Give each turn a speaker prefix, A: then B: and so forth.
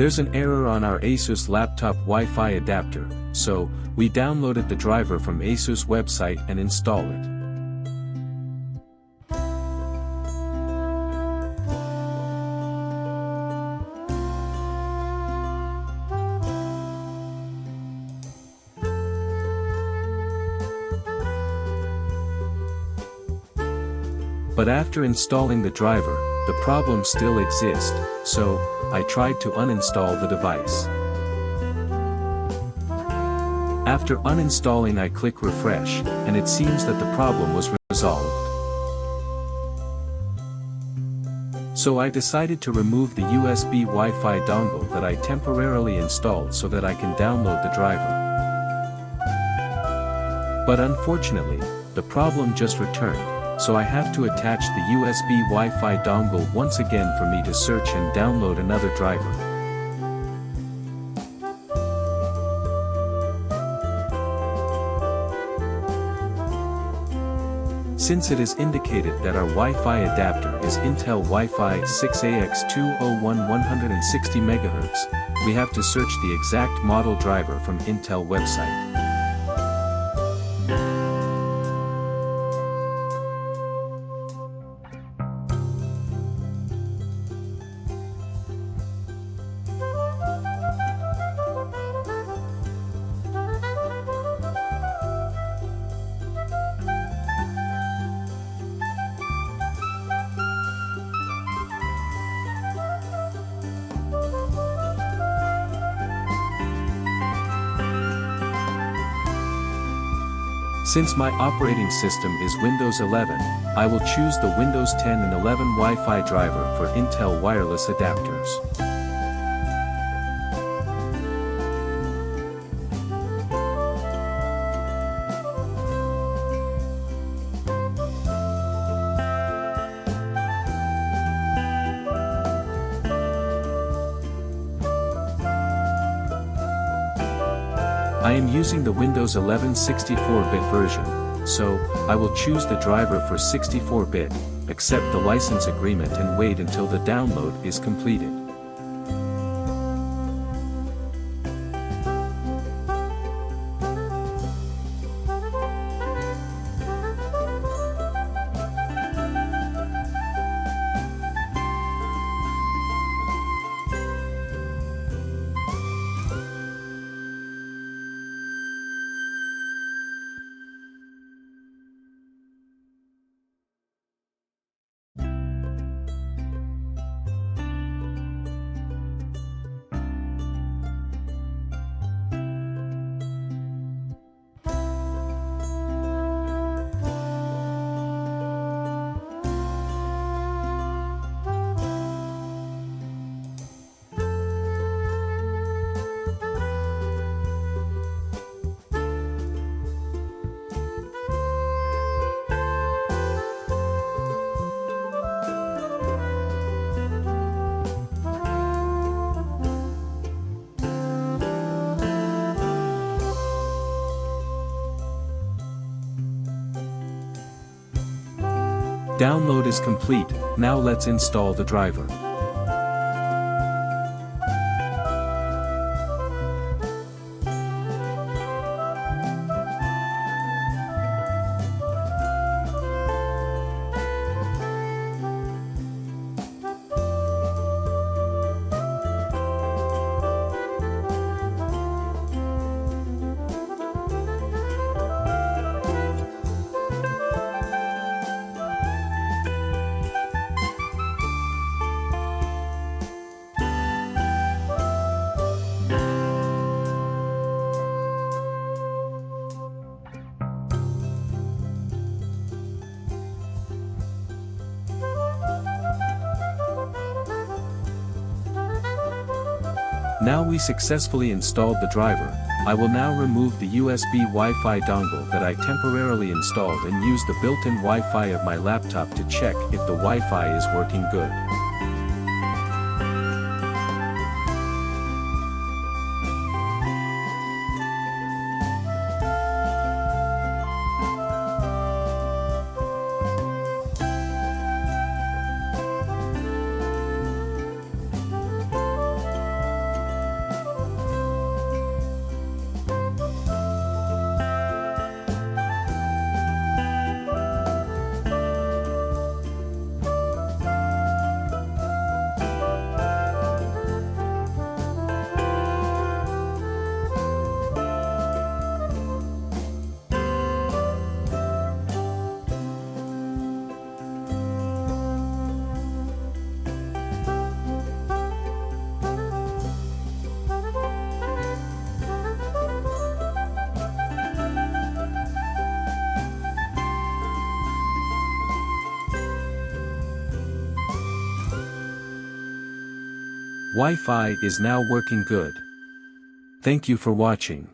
A: There's an error on our Asus laptop Wi-Fi adapter, so we downloaded the driver from Asus website and install it. But after installing the driver, the problem still exists, so I tried to uninstall the device. After uninstalling, I click refresh, and it seems that the problem was resolved. So I decided to remove the USB Wi-Fi dongle that I temporarily installed so that I can download the driver. But unfortunately, the problem just returned, so I have to attach the USB Wi-Fi dongle once again for me to search and download another driver. Since it is indicated that our Wi-Fi adapter is Intel Wi-Fi 6AX201 160 MHz, we have to search the exact model driver from Intel website. Since my operating system is Windows 11, I will choose the Windows 10 and 11 Wi-Fi driver for Intel wireless adapters. I am using the Windows 11 64-bit version, so I will choose the driver for 64-bit, accept the license agreement and wait until the download is completed. Download is complete, now let's install the driver. Now we successfully installed the driver. I will now remove the USB Wi-Fi dongle that I temporarily installed and use the built-in Wi-Fi of my laptop to check if the Wi-Fi is working good. Wi-Fi is now working good. Thank you for watching.